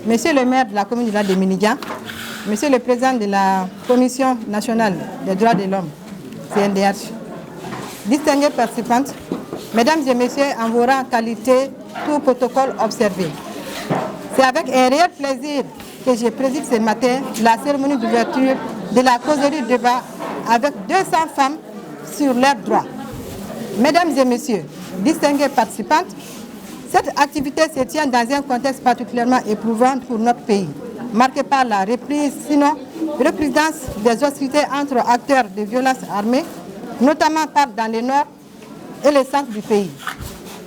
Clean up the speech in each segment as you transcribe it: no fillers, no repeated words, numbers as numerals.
Monsieur le maire de la commune de Minigan, Monsieur le président de la Commission nationale des droits de l'homme, CNDH, distingués participantes, mesdames et messieurs, en vos rangs, qualité, tout protocole observé. C'est avec un réel plaisir que je préside ce matin la cérémonie d'ouverture de la causerie débat avec 200 femmes sur leurs droits. Mesdames et messieurs, distingués participantes, cette activité se tient dans un contexte particulièrement éprouvant pour notre pays, marqué par la reprise, sinon reprise des hostilités entre acteurs de violences armées, notamment dans le nord et le centre du pays.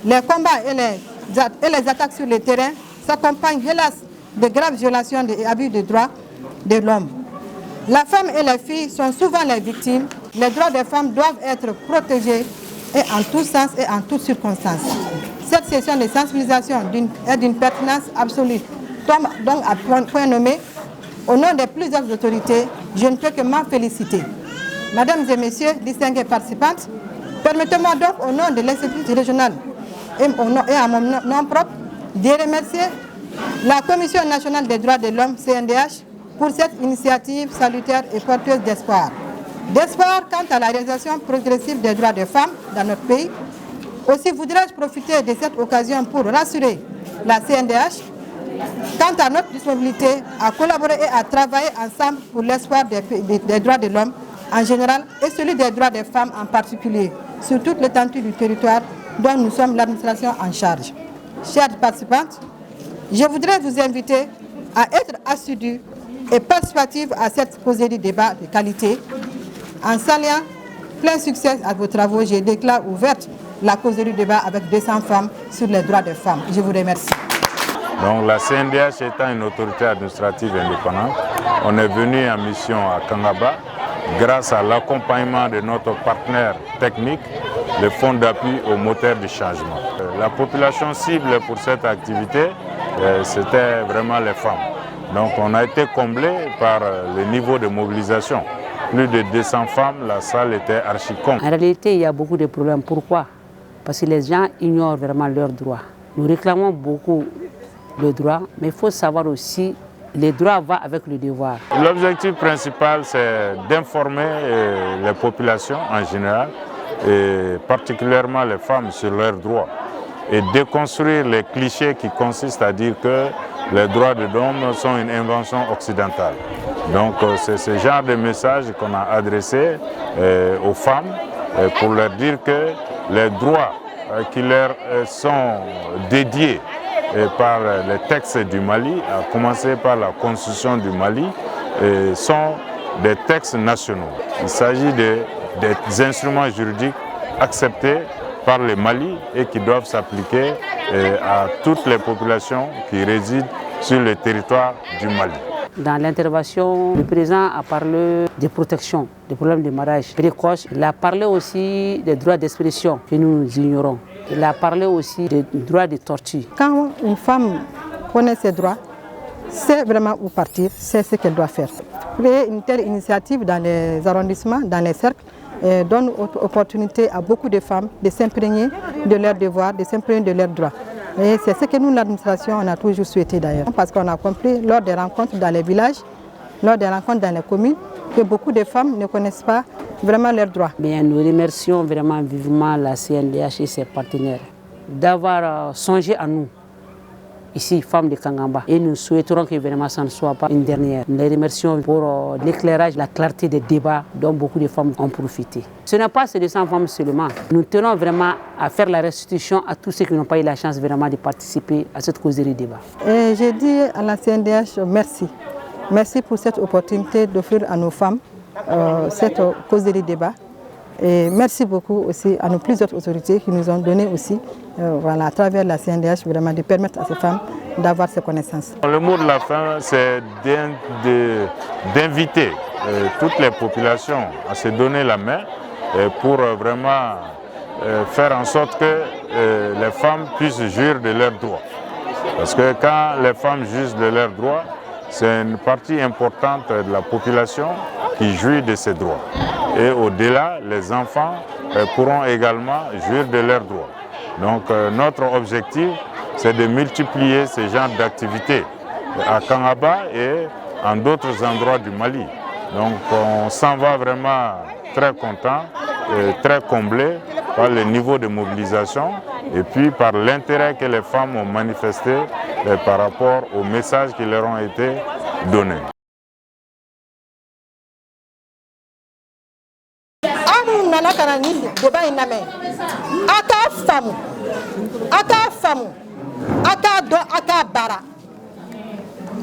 Les combats et les attaques sur le terrain s'accompagnent hélas de graves violations et abus de droits de l'homme. La femme et les filles sont souvent les victimes. Les droits des femmes doivent être protégés et en tous sens et en toutes circonstances. Cette session de sensibilisation est d'une pertinence absolue. Donc à point nommé, au nom de plusieurs autorités, je ne peux que m'en féliciter. Mesdames et messieurs, distingués participantes, permettez-moi donc au nom de l'exécutif régional et à mon nom propre de remercier la Commission nationale des droits de l'homme, CNDH, pour cette initiative salutaire et porteuse d'espoir. D'espoir quant à la réalisation progressive des droits des femmes dans notre pays. Aussi voudrais-je profiter de cette occasion pour rassurer la CNDH quant à notre disponibilité à collaborer et à travailler ensemble pour l'espoir des droits de l'homme en général et celui des droits des femmes en particulier sur toute l'étendue du territoire dont nous sommes l'administration en charge. Chères participantes, je voudrais vous inviter à être assidus et participatifs à cette causerie débat de qualité. En saluant plein succès à vos travaux, je déclare ouverte la causerie débat avec 200 femmes sur les droits des femmes. Je vous remercie. Donc la CNDH étant une autorité administrative indépendante, on est venu en mission à Kangaba grâce à l'accompagnement de notre partenaire technique, le Fonds d'appui au moteur du changement. La population cible pour cette activité, c'était vraiment les femmes. Donc on a été comblé par le niveau de mobilisation. Plus de 200 femmes, la salle était archi-comble. En réalité, il y a beaucoup de problèmes. Pourquoi? Parce que les gens ignorent vraiment leurs droits. Nous réclamons beaucoup le droit, mais il faut savoir aussi les droits vont avec le devoir. L'objectif principal, c'est d'informer les populations en général, et particulièrement les femmes sur leurs droits, et déconstruire les clichés qui consistent à dire que les droits de l'homme sont une invention occidentale. Donc c'est ce genre de message qu'on a adressé aux femmes pour leur dire que les droits qui leur sont dédiés par les textes du Mali, à commencer par la Constitution du Mali, sont des textes nationaux. Il s'agit des instruments juridiques acceptés par le Mali et qui doivent s'appliquer à toutes les populations qui résident sur le territoire du Mali. Dans l'intervention, le président a parlé de protection, des problèmes de mariage précoce. Il a parlé aussi des droits d'expression que nous ignorons. Il a parlé aussi des droits de torture. Quand une femme connaît ses droits, sait vraiment où partir, sait ce qu'elle doit faire. Créer une telle initiative dans les arrondissements, dans les cercles, donne opportunité à beaucoup de femmes de s'imprégner de leurs devoirs, de s'imprégner de leurs droits. Et c'est ce que nous, l'administration, on a toujours souhaité d'ailleurs. Parce qu'on a compris lors des rencontres dans les villages, lors des rencontres dans les communes, que beaucoup de femmes ne connaissent pas vraiment leurs droits. Bien, nous remercions vraiment vivement la CNDH et ses partenaires d'avoir songé à nous, ici, femmes de Kangaba. Et nous souhaiterons que vraiment ça ne soit pas une dernière. Nous les remercions pour l'éclairage, la clarté des débats dont beaucoup de femmes ont profité. Ce n'est pas ces 200 femmes seulement. Nous tenons vraiment à faire la restitution à tous ceux qui n'ont pas eu la chance vraiment de participer à cette causerie débat. Et j'ai dit à la CNDH merci. Merci pour cette opportunité d'offrir à nos femmes cette causerie débat. Et merci beaucoup aussi à nos plusieurs autorités qui nous ont donné aussi, voilà, à travers la CNDH, vraiment de permettre à ces femmes d'avoir ces connaissances. Le mot de la fin, c'est d'inviter toutes les populations à se donner la main pour vraiment faire en sorte que les femmes puissent jouir de leurs droits. Parce que quand les femmes jouissent de leurs droits, c'est une partie importante de la population qui jouit de ses droits. Et au-delà, les enfants pourront également jouir de leurs droits. Donc notre objectif, c'est de multiplier ce genre d'activités à Kangaba et en d'autres endroits du Mali. Donc on s'en va vraiment très content, très comblé par le niveau de mobilisation et puis par l'intérêt que les femmes ont manifesté par rapport aux messages qui leur ont été donnés.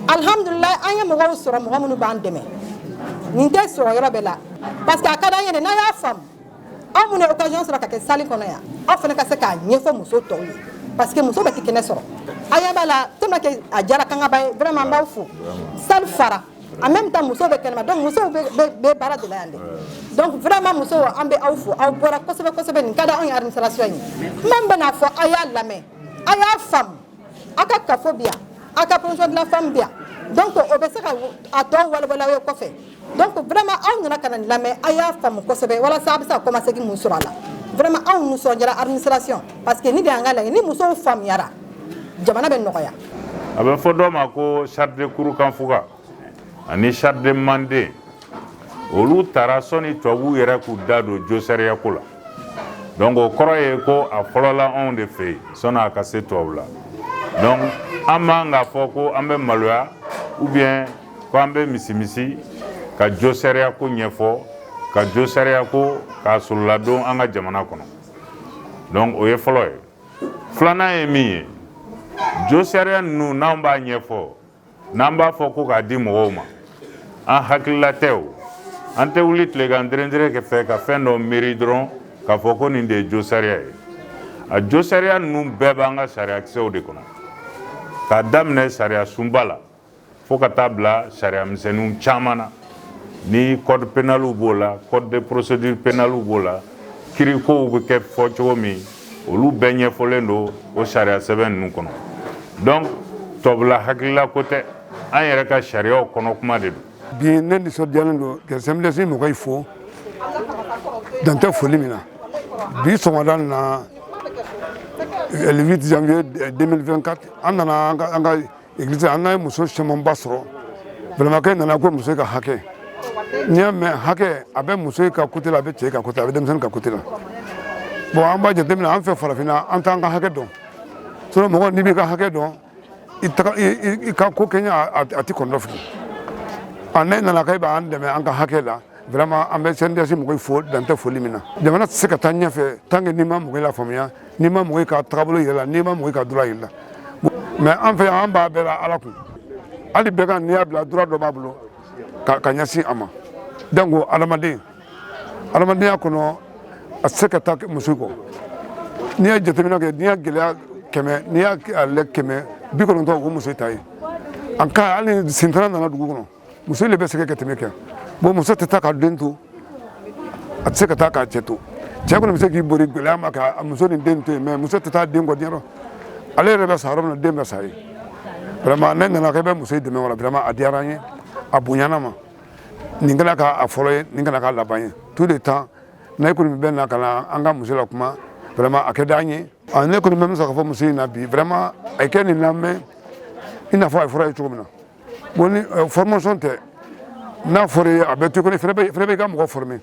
Alhamdulillah, anya mɔgɔw sɔrɔ mɔgɔ minnu b'an dɛmɛ nin tɛ sɔrɔ yɔrɔ bɛɛ la parce que a ka d'an ye de n'a y'a faamu anw minnu ye occasion sɔrɔ ka kɛ salle kɔnɔ yan aw fana ka se k'a ɲɛfɔ muso tɔw ye parce que muso bɛ ti kɛnɛ sɔrɔ a ɲɛ b'a la tellement que a diyara Kangaba ye vraiment n b'aw fo salle fara en même temps musow bɛ kɛnɛma donc musow bɛ baara de la yan dɛ donc vraiment musow an bɛ aw fo aw bɔra kosɛbɛ kosɛbɛ nin ka di anw ye administration ye même bɛn'a fɔ a y'a lamɛn a y'a faamu a ka kafo bi yan a ka promotion de la femme bi yan donc o bɛ se ka a tɔ walawala aw ye kɔfɛ donc vraiment aw nana ka na nin lamɛn a y'a faamu kosɛbɛ walasa a bɛ se ka kɔmasegin mun sɔrɔ a la vraiment aw nisɔndiyara administration parce que ni de y'an ka laɲini ni musow faamuyara jamana bɛ nɔgɔya. A bɛ fɔ dɔ ma ko charte de Kurukanfuga ani charte de Mande olu taara sɔnni tubabuw yɛrɛ k'u da don josariya ko la donc o kɔrɔ ye ko a fɔlɔla anw de fɛ yen sɔnni a ka se tubabu la donc an man k'a fɔ ko an bɛ maloya ou bien ko an bɛ misi ka josariya ko ɲɛfɔ ka josariya ko k'a sololadon an ka jamana kɔnɔ donc o ye fɔlɔ ye filanan ye min ye josariya ninnu n'an b'a ɲɛfɔ n'an b'a fɔ ko k'a di mɔgɔw ma an hakilila tɛ o an tɛ wuli tilegan dɛrɛndɛrɛ fɛ ka fɛn dɔ miiri dɔrɔn k'a fɔ ko nin de ye josariya ye a josariya ninnu bɛɛ b'an ka sariyakisɛw de kɔnɔ k'a daminɛ sariya sunba la fo ka taa bila sariya misɛnninw caman na ni code pénalw b'o la code de procédure pénalw b'o la kirikow bɛ kɛ fɔ cogo min olu bɛɛ ɲɛfɔlen don o sariya sɛbɛn ninnu kɔnɔ donc tɔbula hakilila ko tɛ an yɛrɛ ka sariyaw kɔnɔ kuma de don. bi ne nisɔndiyalen don ka CMDS mɔgɔw fo dan tɛ foli min na bi sɔgɔmada in na le 8 janvier 2024 an nana an ka église an n'a ye muso camanba sɔrɔ balimakɛ nana ko muso ka hakɛ n'i y'a mɛn hakɛ a bɛ muso ka côté la a bɛ cɛ ka côté la a bɛ denmisɛnnin ka côté la bon an b'a jateminɛ an fɛ farafinna an t'an ka hakɛ dɔn sinon mɔgɔ n'i b'i ka hakɛ dɔn i ka ko kɛ ɲɛ a ti kɔnɔ fili a ne nana k'e b'an dɛmɛ an ka hakɛ la vraiment an bɛ CNDS mɔgɔw fo dan tɛ foli min na jamana tɛ se ka taa ɲɛfɛ tant que n'i ma mɔgɔw lafaamuya n'i ma mɔgɔw ka taabolo yɛrɛ la n'i ma mɔgɔw ka droit yɛrɛ la mais an fɛ yan an b'a bɛɛ la ala kun hali bɛɛ kan n'i y'a bila droit dɔ b'a bolo ka ɲɛsin a ma donc adamadenya kɔnɔ a tɛ se ka taa muso kɔ n'i ye jateminɛ kɛ n'i y'a gɛlɛya 100 n'i y'a lɛ 190 o muso ta ye an ka hali sintana nana dugu kɔnɔ muso de bɛ se ka tɛmɛ kɛ bon muso tɛ taa ka den to a tɛ se ka taa k'a cɛ to cɛ kɔni bɛ se k'i bori gɛlɛya ma ka muso ni den to yen mais muso tɛ taa den kɔ diɲɛ ale yɛrɛ bɛ sa yɔrɔ min na den bɛ sa ye vraiment ne nana k'e bɛ muso dɛmɛ o la vraiment a diyara n ye a bonyana ma nin kɛra k'a fɔlɔ ye nin kana k'a laban ye tout le temps ne kɔni bɛ na ka na an ka muso la kuma vraiment a kɛ d'an ye ne kɔni bɛ min sɔrɔ ka fɔ muso in na bi vraiment a ye kɛ nin lamɛn i n'a fɔ a ye fɔra ye cogo min na bon ni formation tɛ n'a fɔra ye a bɛ to i kɔnɔ fɛnɛ bɛ i ka mɔgɔ former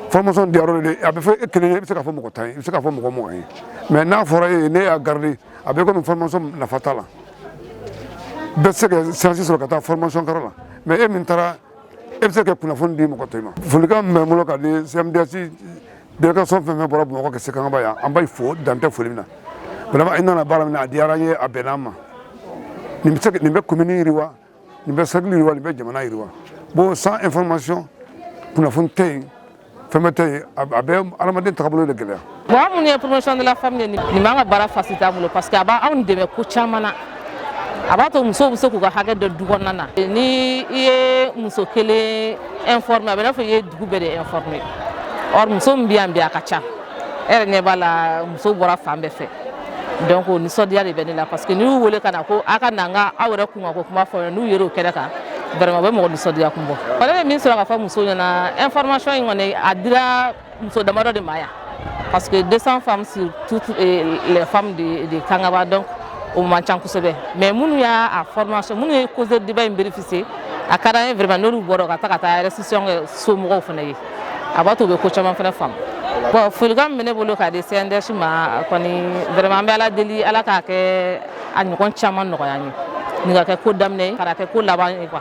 formation diyar'o de a bɛ fɔ e kelen ye i bɛ se k'a fɔ mɔgɔ 10 ye i bɛ se k'a fɔ mɔgɔ 20 ye mais n'a fɔra ye ne y'a garder a bɛ komi formation nafa t'a la bɛɛ tɛ se ka chance sɔrɔ ka taa formation kɛyɔrɔ la mais e min taara e bɛ se ka kunnafoni di mɔgɔ tɔw ma folikan min bɛ n bolo ka di CMDS délégation fɛn fɛn bɔra Bamakɔ ka se Kangaba yan an b'a fo dan tɛ foli min na vraiment i nana baara min na a diyara n ye a bɛnna an ma nin bɛ commune yiriwa nin bɛ cercle yiriwa nin bɛ jamana yiriwa bon sans information kunnafoni tɛ yen fɛn bɛ tɛ yen a bɛ adamaden tagabolo de gɛlɛya. bon an minnu ye promotion de la femme nin b'an ka baara facilité an bolo parce que a b'anw dɛmɛ ko caman na a b'a to musow bɛ se k'u ka hakɛ dɔ du kɔnɔna na ni i ye muso kelen informer a bɛ n'a fɔ i ye dugu bɛɛ de informer or muso min bɛ yan bi a ka ca e yɛrɛ ɲɛ b'a la muso bɔra fan bɛɛ fɛ donc o nisɔndiya de bɛ ne la parce que n'i y'u wele ka na ko a ka na n ka aw yɛrɛ kun ka ko kuma fɔ n'u yer'o kɛnɛ kan vraiment u bɛ mɔgɔ nisɔndiya kun bɔ ne bɛ min sɔrɔ ka fɔ musow ɲɛna information in kɔni a dira muso damadɔ de ma yan parce que 200 femmes sur toutes les femmes de Kangaba donc o man ca kosɛbɛ mais minnu y'a formation minnu ye cause de débat in bénéficier a ka d'an ye vraiment n'olu bɔra ka taa restitution kɛ somɔgɔw fana ye a b'a to u bɛ ko caman fana faamu bon folikan min bɛ ne bolo k'a di CNDH ma kɔni vraiment an bɛ ala deli ala k'a kɛ a ɲɔgɔn caman nɔgɔya an ye nin ka kɛ ko daminɛ ye ka kɛ ko laban ye quoi.